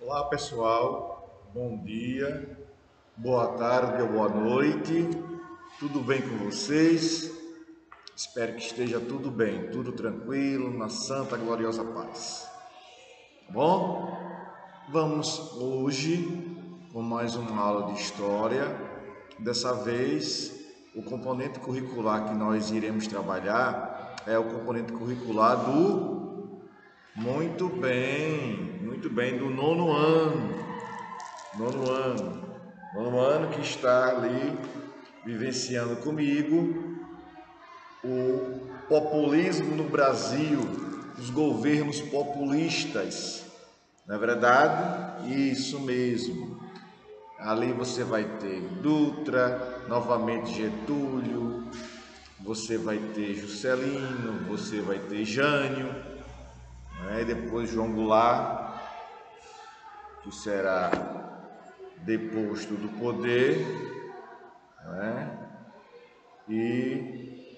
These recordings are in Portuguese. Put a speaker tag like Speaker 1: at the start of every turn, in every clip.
Speaker 1: Olá pessoal, bom dia, boa tarde ou boa noite, tudo bem com vocês? Espero que esteja tudo bem, tudo tranquilo, na santa gloriosa paz. Tá bom? Vamos hoje com mais uma aula de história. Dessa vez, o componente curricular que nós iremos trabalhar é o componente curricular do muito bem, do nono ano, nono ano que está ali vivenciando comigo o populismo no Brasil, os governos populistas. Não é verdade? Isso mesmo. Ali você vai ter Dutra, novamente Getúlio, você vai ter Juscelino, você vai ter Jânio, né? E depois João Goulart, que será deposto do poder, né? E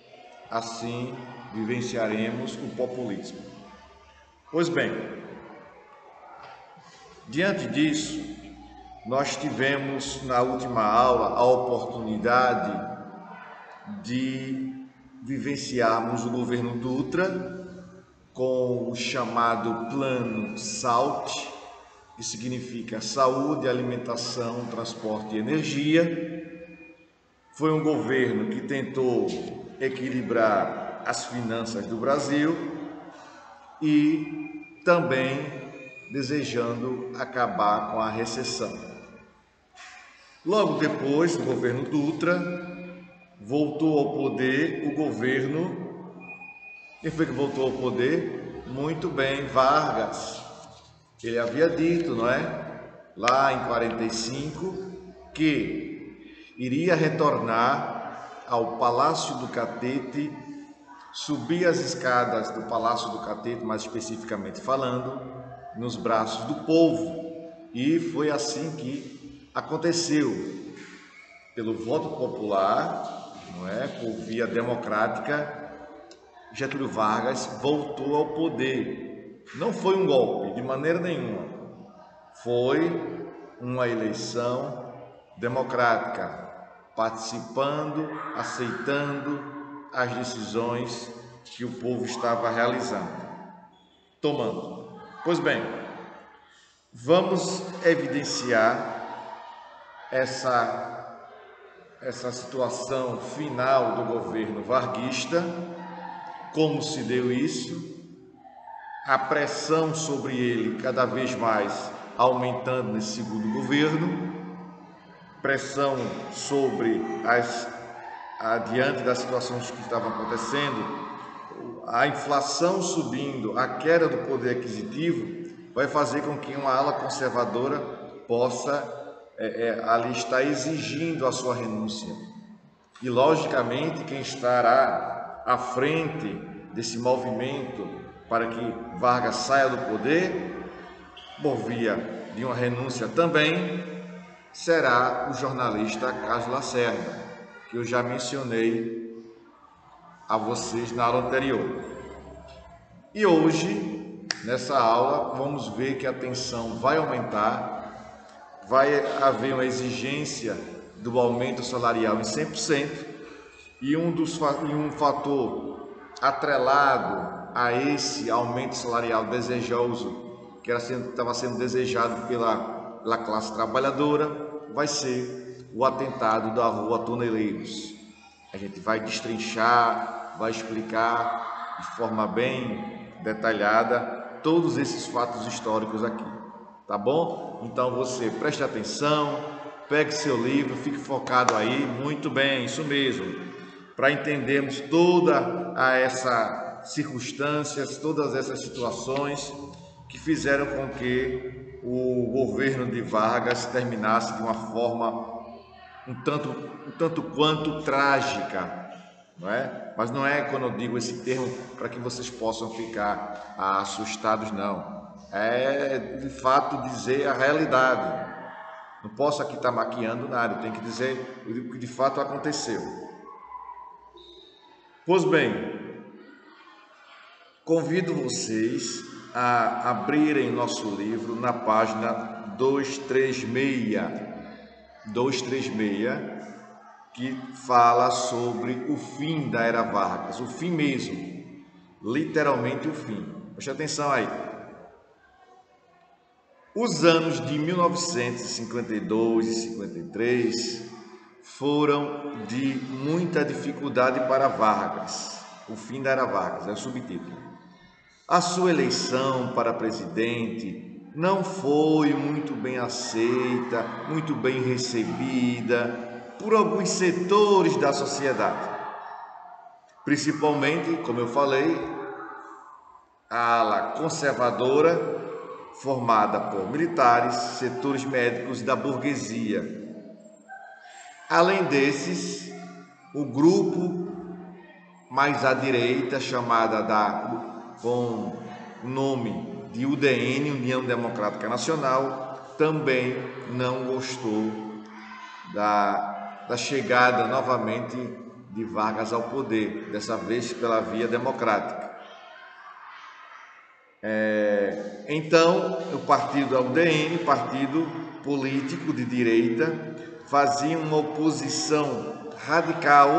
Speaker 1: assim vivenciaremos o populismo. Pois bem, diante disso, nós tivemos na última aula a oportunidade de vivenciarmos o governo Dutra com o chamado Plano SALT, que significa saúde, alimentação, transporte e energia. Foi um governo que tentou equilibrar as finanças do Brasil e também desejando acabar com a recessão. Logo depois do governo Dutra, voltou ao poder o governo. Quem foi que voltou ao poder? Muito bem, Vargas. Ele havia dito, não é? Lá em 45, que iria retornar ao Palácio do Catete, subir as escadas do Palácio do Catete, mais especificamente falando, nos braços do povo. E foi assim que aconteceu. Pelo voto popular, não é? Por via democrática, Getúlio Vargas voltou ao poder. Não foi um golpe, de maneira nenhuma. Foi uma eleição democrática, participando, aceitando as decisões que o povo estava realizando, tomando. Pois bem, vamos evidenciar essa situação final do governo varguista, como se deu isso, a pressão sobre ele cada vez mais aumentando nesse segundo governo, pressão sobre diante das situações que estavam acontecendo, a inflação subindo, a queda do poder aquisitivo, vai fazer com que uma ala conservadora possa ali estar exigindo a sua renúncia. E, logicamente, quem estará à frente desse movimento para que Vargas saia do poder, por via de uma renúncia também, será o jornalista Carlos Lacerda, que eu já mencionei a vocês na aula anterior. E hoje, nessa aula, vamos ver que a tensão vai aumentar, vai haver uma exigência do aumento salarial em 100%, e um fator atrelado a esse aumento salarial desejoso, que estava sendo desejado pela classe trabalhadora, vai ser o atentado da Rua Toneleiros. A gente vai destrinchar, vai explicar de forma bem detalhada todos esses fatos históricos aqui, tá bom? Então você preste atenção, pegue seu livro, fique focado aí, muito bem, isso mesmo, para entendermos todas essas circunstâncias, todas essas situações que fizeram com que o governo de Vargas terminasse de uma forma um tanto quanto trágica, não é? Mas não é quando eu digo esse termo para que vocês possam ficar assustados, não. É de fato dizer a realidade. Não posso aqui estar maquiando nada, eu tenho que dizer o que de fato aconteceu. Pois bem, convido vocês a abrirem nosso livro na página 236, que fala sobre o fim da Era Vargas, o fim mesmo, literalmente o fim. Preste atenção aí. Os anos de 1952 e 53 foram de muita dificuldade para Vargas. O fim da Era Vargas, é o subtítulo. A sua eleição para presidente não foi muito bem aceita, muito bem recebida por alguns setores da sociedade. Principalmente, como eu falei, a ala conservadora, formada por militares, setores médicos da burguesia. Além desses, o grupo mais à direita, com o nome de UDN, União Democrática Nacional, também não gostou da chegada novamente de Vargas ao poder, dessa vez pela via democrática. Então, o partido UDN, partido político de direita, fazia uma oposição radical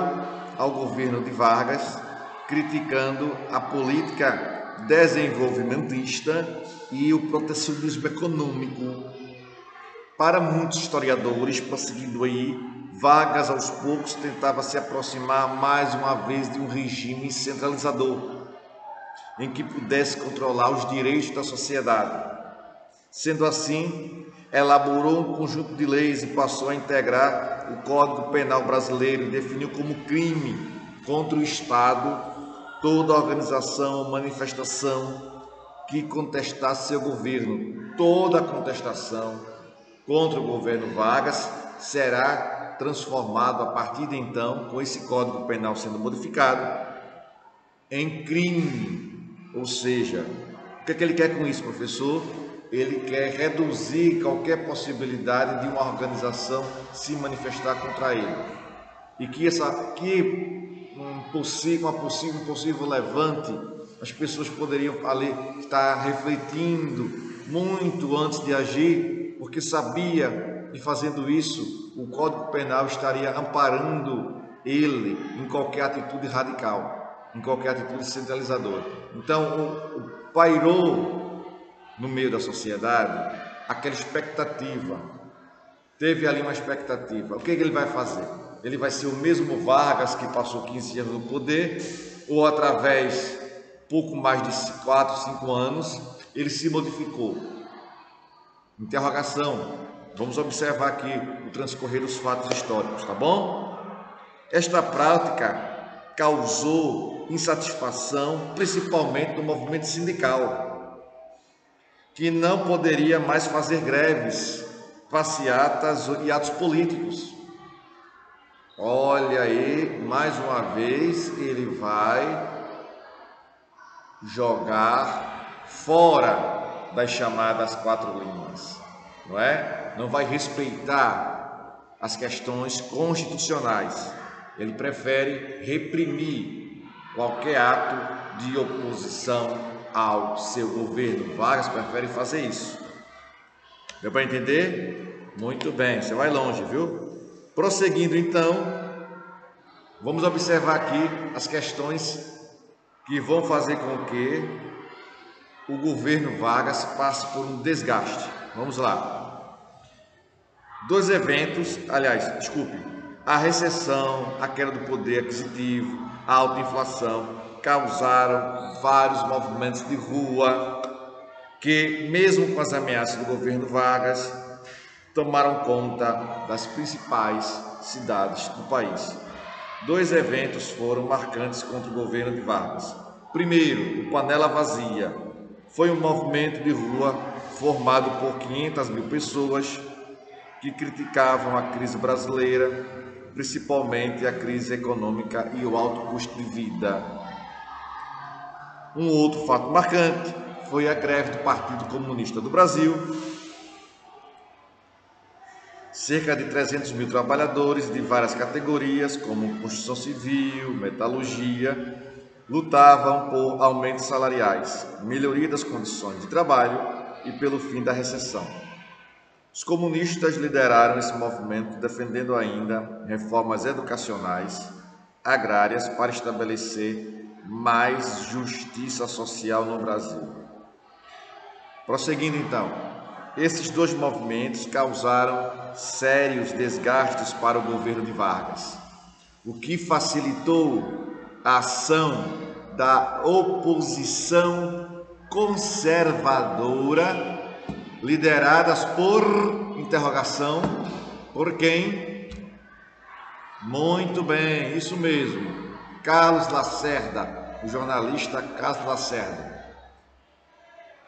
Speaker 1: ao governo de Vargas, criticando a política desenvolvimentista e o protecionismo econômico. Para muitos historiadores, prosseguindo aí, Vargas aos poucos tentava se aproximar mais uma vez de um regime centralizador, em que pudesse controlar os direitos da sociedade. Sendo assim, elaborou um conjunto de leis e passou a integrar o Código Penal brasileiro e definiu como crime contra o Estado toda organização ou manifestação que contestasse seu governo. Toda contestação contra o governo Vargas será transformado a partir de então, com esse Código Penal sendo modificado, em crime. Ou seja, o que é que ele quer com isso, professor? Ele quer reduzir qualquer possibilidade de uma organização se manifestar contra ele. E que um possível levante, as pessoas poderiam ali estar refletindo muito antes de agir, porque sabia que fazendo isso, o Código Penal estaria amparando ele em qualquer atitude radical, em qualquer atitude centralizadora. Então, pairou no meio da sociedade aquela expectativa. Teve ali uma expectativa. O que ele vai fazer? Ele vai ser o mesmo Vargas que passou 15 anos no poder, ou através pouco mais de 4, 5 anos, ele se modificou? Interrogação. Vamos observar aqui o transcorrer dos fatos históricos, tá bom? Esta prática causou insatisfação, principalmente no movimento sindical, que não poderia mais fazer greves, passeatas e atos políticos. Olha aí, mais uma vez, ele vai jogar fora das chamadas 4 linhas, não é? Não vai respeitar as questões constitucionais. Ele prefere reprimir qualquer ato de oposição ao seu governo. Vargas prefere fazer isso. Deu para entender? Muito bem, você vai longe, viu? Prosseguindo então, vamos observar aqui as questões que vão fazer com que o governo Vargas passe por um desgaste. Vamos lá. Dois eventos, a recessão, a queda do poder aquisitivo, a alta inflação, causaram vários movimentos de rua que, mesmo com as ameaças do governo Vargas, tomaram conta das principais cidades do país. Dois eventos foram marcantes contra o governo de Vargas. Primeiro, o Panela Vazia. Foi um movimento de rua formado por 500 mil pessoas que criticavam a crise brasileira, principalmente a crise econômica e o alto custo de vida. Um outro fato marcante foi a greve do Partido Comunista do Brasil. Cerca de 300 mil trabalhadores de várias categorias, como construção civil, metalurgia lutavam por aumentos salariais, melhoria das condições de trabalho e pelo fim da recessão. Os comunistas lideraram esse movimento, defendendo ainda reformas educacionais, agrárias, para estabelecer mais justiça social no Brasil. Prosseguindo então, esses dois movimentos causaram sérios desgastes para o governo de Vargas, o que facilitou a ação da oposição conservadora, lideradas por interrogação, por quem? Muito bem, isso mesmo, Carlos Lacerda, o jornalista Carlos Lacerda.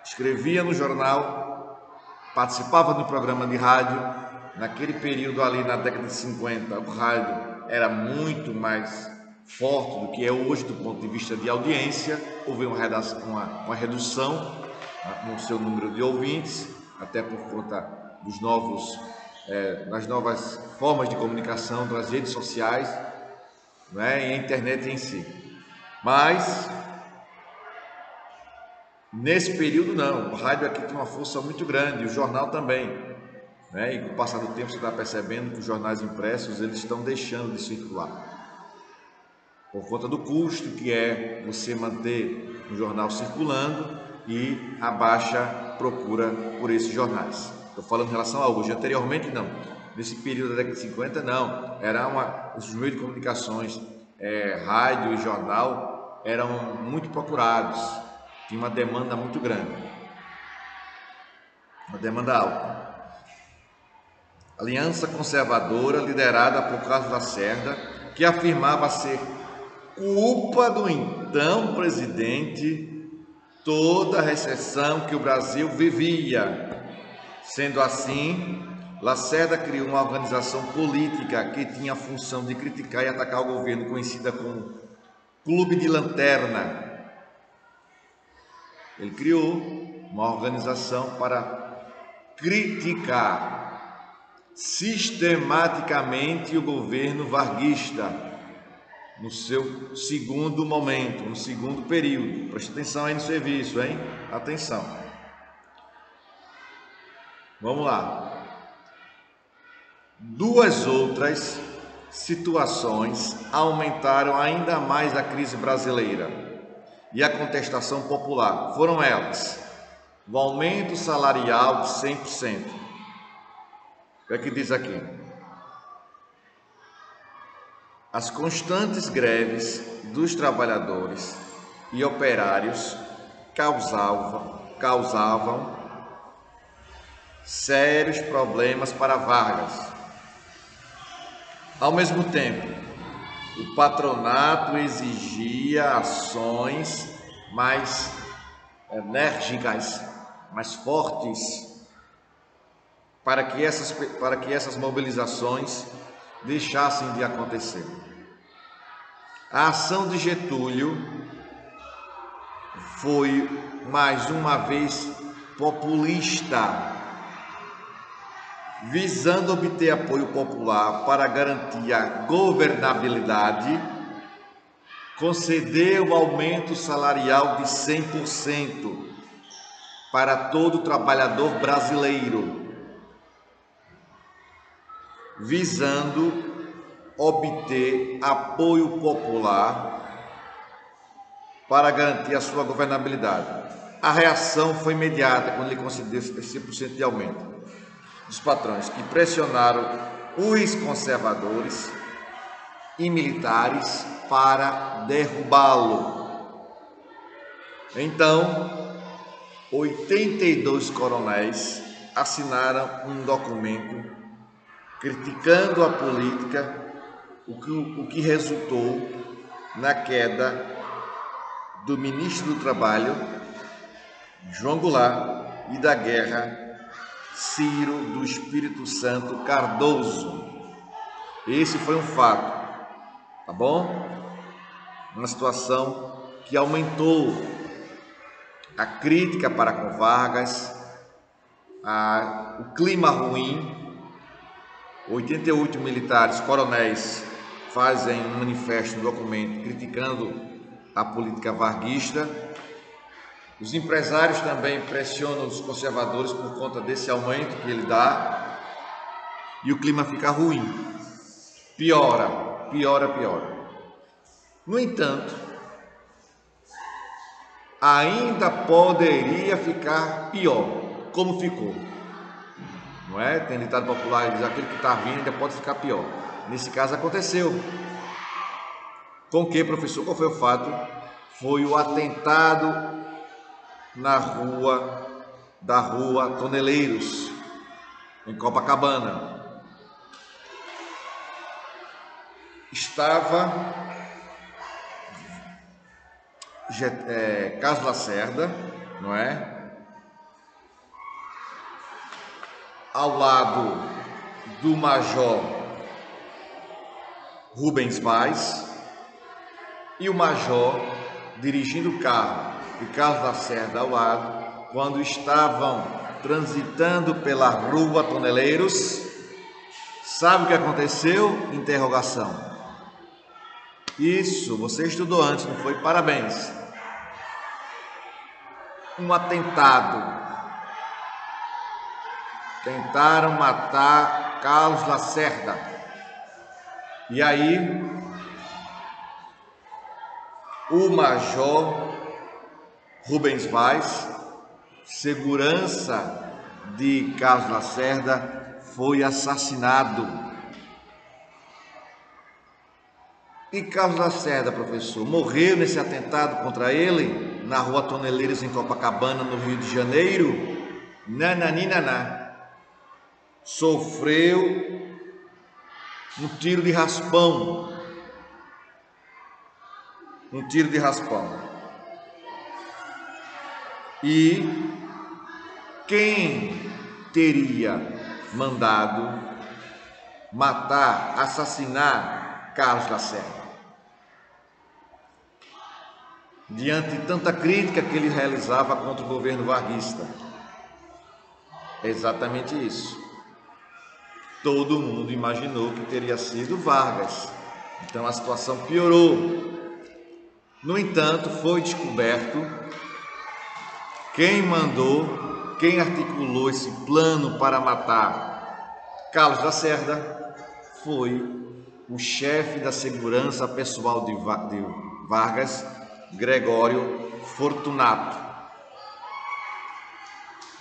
Speaker 1: Escrevia no jornal, participava do programa de rádio. Naquele período ali, na década de 50, o rádio era muito mais forte do que é hoje do ponto de vista de audiência. Houve uma redução no seu número de ouvintes, até por conta dos das novas formas de comunicação, das redes sociais, né, e a internet em si. Mas nesse período não, o rádio aqui tem uma força muito grande, o jornal também, né? E com o passar do tempo você está percebendo que os jornais impressos eles estão deixando de circular, por conta do custo que é você manter o jornal circulando e a baixa procura por esses jornais. Estou falando em relação a hoje, anteriormente não, nesse período da década de 50 não, os meios de comunicações, rádio e jornal eram muito procurados. Tinha uma demanda muito grande, uma demanda alta. Aliança Conservadora, liderada por Carlos Lacerda, que afirmava ser culpa do então presidente toda a recessão que o Brasil vivia. Sendo assim, Lacerda criou uma organização política que tinha a função de criticar e atacar o governo, conhecida como Clube de Lanterna. Ele criou uma organização para criticar sistematicamente o governo varguista no seu segundo momento, no segundo período. Preste atenção aí no serviço, hein? Atenção. Vamos lá. Duas outras situações aumentaram ainda mais a crise brasileira e a contestação popular. Foram elas: o aumento salarial de 100%. O que é que diz aqui? As constantes greves dos trabalhadores e operários causavam sérios problemas para Vargas. Ao mesmo tempo, o patronato exigia ações mais enérgicas, mais fortes, para que essas mobilizações deixassem de acontecer. A ação de Getúlio foi, mais uma vez, populista, visando obter apoio popular para garantir a governabilidade, concedeu o aumento salarial de 100% para todo trabalhador brasileiro, visando obter apoio popular para garantir a sua governabilidade. A reação foi imediata quando ele concedeu esse 100% de aumento dos patrões, que pressionaram os conservadores e militares para derrubá-lo. Então, 82 coronéis assinaram um documento criticando a política, o que resultou na queda do ministro do Trabalho, João Goulart, e da Guerra, Ciro do Espírito Santo Cardoso. Esse foi um fato, tá bom? Uma situação que aumentou a crítica para com Vargas, o clima ruim. 88 militares, coronéis, fazem um manifesto, um documento criticando a política varguista. Os empresários também pressionam os conservadores por conta desse aumento que ele dá, e o clima fica ruim, piora. No entanto, ainda poderia ficar pior, como ficou. Não é? Tem ditado popular que diz: aquele que está vindo ainda pode ficar pior. Nesse caso aconteceu. Com que, professor? Qual foi o fato? Foi o atentado na rua Toneleiros, em Copacabana. Estava Carlos Lacerda, não é? Ao lado do Major Rubens Vaz, e o Major dirigindo o carro e Carlos Lacerda ao lado, quando estavam transitando pela rua Toneleiros. Sabe o que aconteceu? Interrogação. Isso, você estudou antes, não foi? Parabéns. Um atentado. Tentaram matar Carlos Lacerda. E aí, o Major Rubens Vaz, segurança de Carlos Lacerda, foi assassinado. E Carlos Lacerda, professor, morreu nesse atentado contra ele, na rua Toneleiros, em Copacabana, no Rio de Janeiro? Nananinaná. Sofreu um tiro de raspão. Um tiro de raspão. E quem teria mandado matar, assassinar Carlos Lacerda? Diante de tanta crítica que ele realizava contra o governo varguista. É exatamente isso. Todo mundo imaginou que teria sido Vargas. Então a situação piorou. No entanto, foi descoberto quem mandou, quem articulou esse plano para matar Carlos Lacerda foi o chefe da segurança pessoal de Vargas, Gregório Fortunato.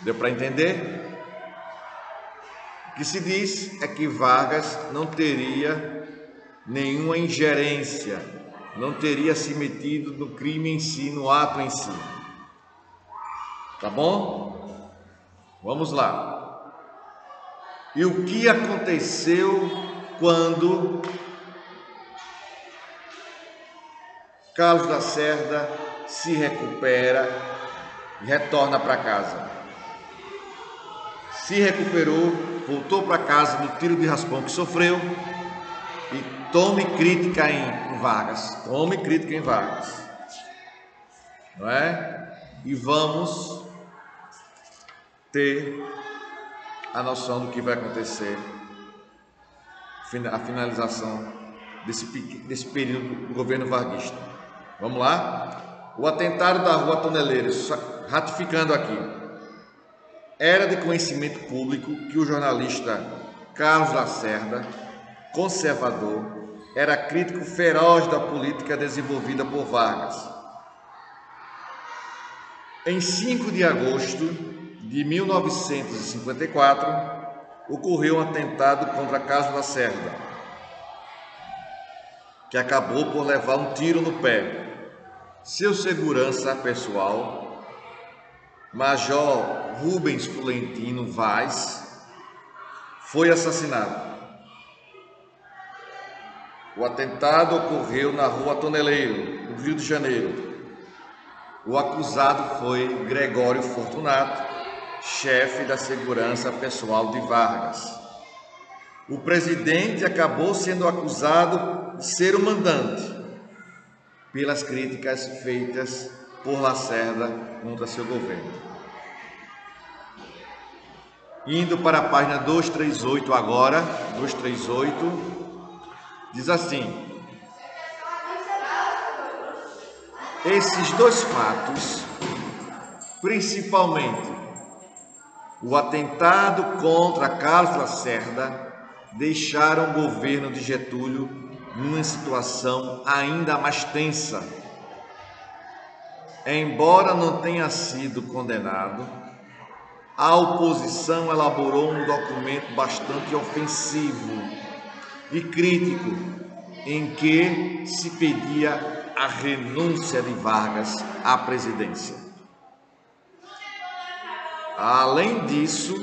Speaker 1: Deu para entender? O que se diz é que Vargas não teria nenhuma ingerência, não teria se metido no crime em si, no ato em si. Tá bom? Vamos lá. E o que aconteceu quando Carlos Lacerda se recupera e retorna para casa? Se recuperou, voltou para casa do tiro de raspão que sofreu, e tome crítica em Vargas. Tome crítica em Vargas. Não é? E vamos ter a noção do que vai acontecer, a finalização desse período do governo varguista. Vamos lá? O atentado da rua Toneleiros, ratificando aqui, era de conhecimento público que o jornalista Carlos Lacerda, conservador, era crítico feroz da política desenvolvida por Vargas. Em 5 de agosto de 1954, ocorreu um atentado contra Carlos Lacerda, que acabou por levar um tiro no pé. Seu segurança pessoal, Major Rubens Florentino Vaz, foi assassinado. O atentado ocorreu na rua Toneleiro, no Rio de Janeiro. O acusado foi Gregório Fortunato, chefe da segurança pessoal de Vargas. O presidente acabou sendo acusado de ser o mandante, pelas críticas feitas por Lacerda contra seu governo. Indo para a página 238 agora, 238, diz assim: Esses dois fatos, principalmente o atentado contra Carlos Lacerda, deixaram o governo de Getúlio numa situação ainda mais tensa. Embora não tenha sido condenado, a oposição elaborou um documento bastante ofensivo e crítico, em que se pedia a renúncia de Vargas à presidência. Além disso,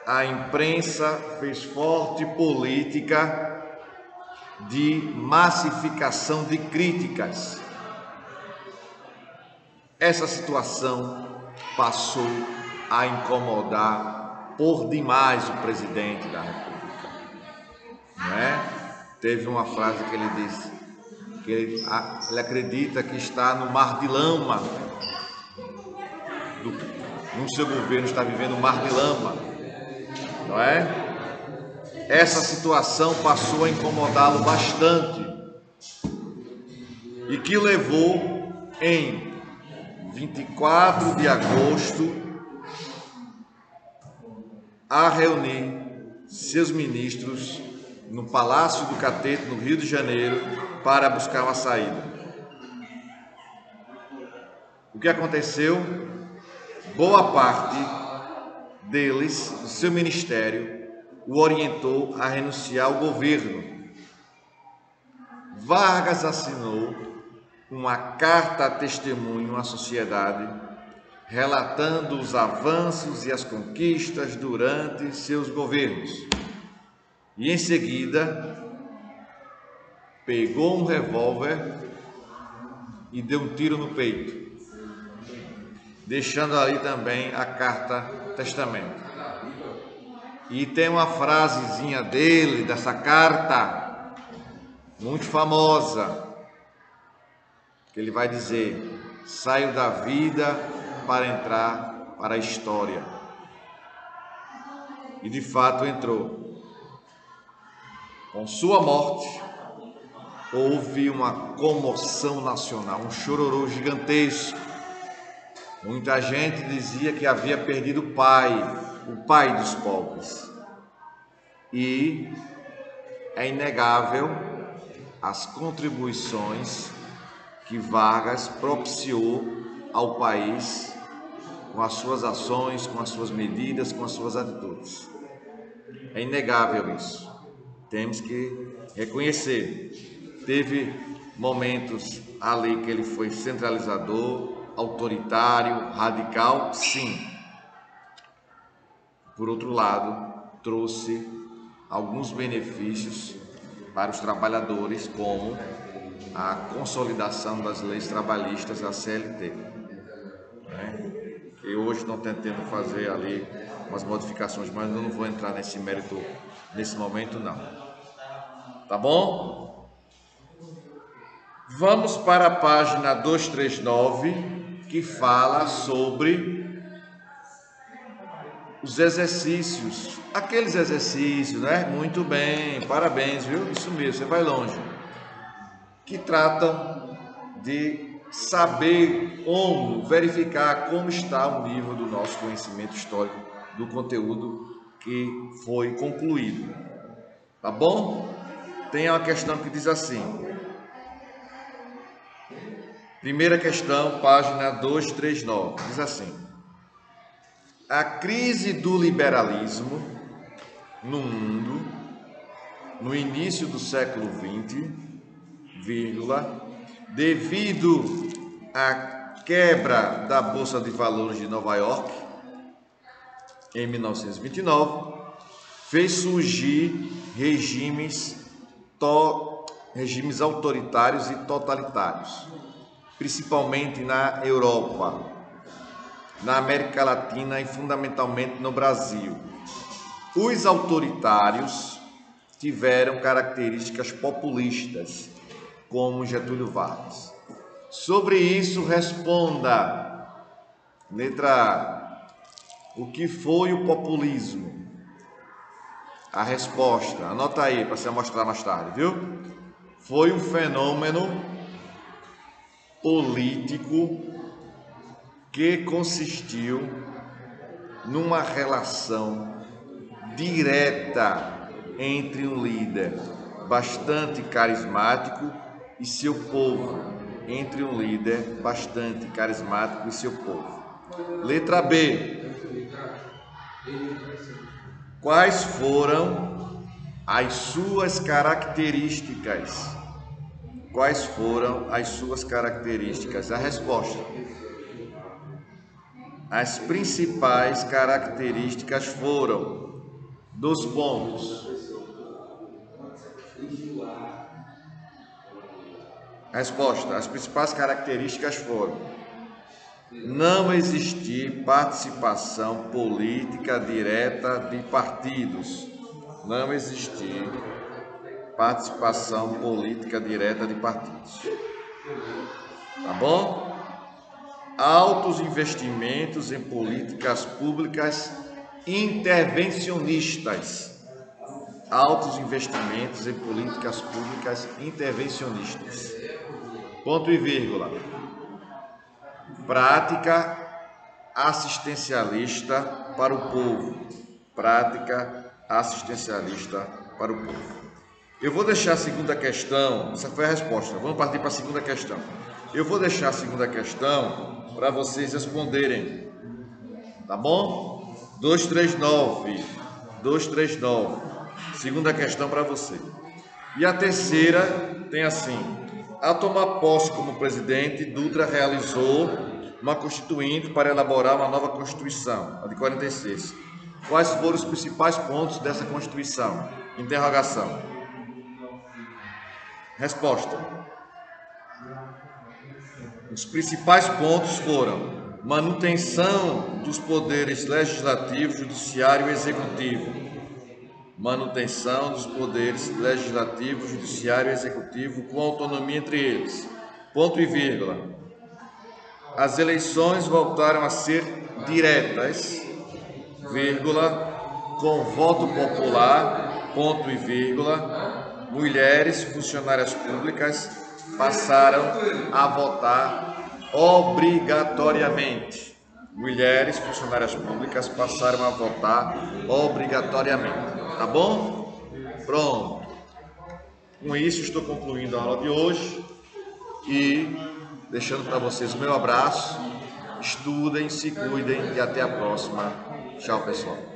Speaker 1: a imprensa fez forte política de massificação de críticas. Essa situação passou a incomodar por demais o presidente da República, não é? Teve uma frase que ele disse que ele acredita que está no mar de lama, no seu governo está vivendo um mar de lama, não é? Essa situação passou a incomodá-lo bastante e que levou em 24 de agosto a reunir seus ministros no Palácio do Catete, no Rio de Janeiro, para buscar uma saída. O que aconteceu? Boa parte deles, do seu ministério, o orientou a renunciar ao governo. Vargas assinou uma carta a testemunho à sociedade, relatando os avanços e as conquistas durante seus governos. E em seguida, pegou um revólver e deu um tiro no peito, deixando ali também a carta testamento. E tem uma frasezinha dele, dessa carta, muito famosa, que ele vai dizer: saio da vida para entrar para a história. E de fato entrou. Com sua morte, houve uma comoção nacional, um chororô gigantesco. Muita gente dizia que havia perdido o pai dos pobres. E é inegável as contribuições que Vargas propiciou ao país com as suas ações, com as suas medidas, com as suas atitudes. É inegável isso. Temos que reconhecer. Teve momentos ali que ele foi centralizador, autoritário, radical, sim. Por outro lado, trouxe alguns benefícios para os trabalhadores, como a consolidação das leis trabalhistas da CLT, né? E hoje estão tentando fazer ali umas modificações, mas eu não vou entrar nesse mérito nesse momento, não. Tá bom? Vamos para a página 239, que fala sobre os exercícios. Aqueles exercícios, né? Muito bem, parabéns, viu? Isso mesmo, você vai longe. Que tratam de saber como, verificar como está o nível do nosso conhecimento histórico, do conteúdo que foi concluído. Tá bom? Tem uma questão que diz assim. Primeira questão, página 239, diz assim: a crise do liberalismo no mundo, no início do século XX, devido à quebra da Bolsa de Valores de Nova York, em 1929, fez surgir regimes autoritários e totalitários, principalmente na Europa, na América Latina e fundamentalmente no Brasil. Os autoritários tiveram características populistas, como Getúlio Vargas. Sobre isso, responda. Letra A. O que foi o populismo? A resposta, anota aí para você mostrar mais tarde, viu? Foi um fenômeno político que consistiu numa relação direta entre um líder bastante carismático e seu povo, entre um líder bastante carismático e seu povo. Letra B. Quais foram as suas características? Quais foram as suas características? A resposta: as principais características foram, dos pontos. Resposta: as principais características foram: não existir participação política direta de partidos. Não existir participação política direta de partidos. Tá bom? Altos investimentos em políticas públicas intervencionistas. Altos investimentos em políticas públicas intervencionistas. Ponto e vírgula. Prática assistencialista para o povo. Prática assistencialista para o povo. Eu vou deixar a segunda questão, essa foi a resposta. Vamos partir para a segunda questão. Eu vou deixar a segunda questão para vocês responderem. Tá bom? 239. Segunda questão para você. E a terceira tem assim: ao tomar posse como presidente, Dutra realizou uma constituinte para elaborar uma nova Constituição, a de 46. Quais foram os principais pontos dessa Constituição? Interrogação. Resposta: os principais pontos foram manutenção dos poderes legislativo, judiciário e executivo. Manutenção dos poderes legislativo, judiciário e executivo com autonomia entre eles. Ponto e vírgula. As eleições voltaram a ser diretas, vírgula, com voto popular, ponto e vírgula. Mulheres funcionárias públicas passaram a votar obrigatoriamente. Mulheres funcionárias públicas passaram a votar obrigatoriamente. Tá bom? Pronto. Com isso, estou concluindo a aula de hoje e deixando para vocês o meu abraço. Estudem, se cuidem e até a próxima. Tchau, pessoal.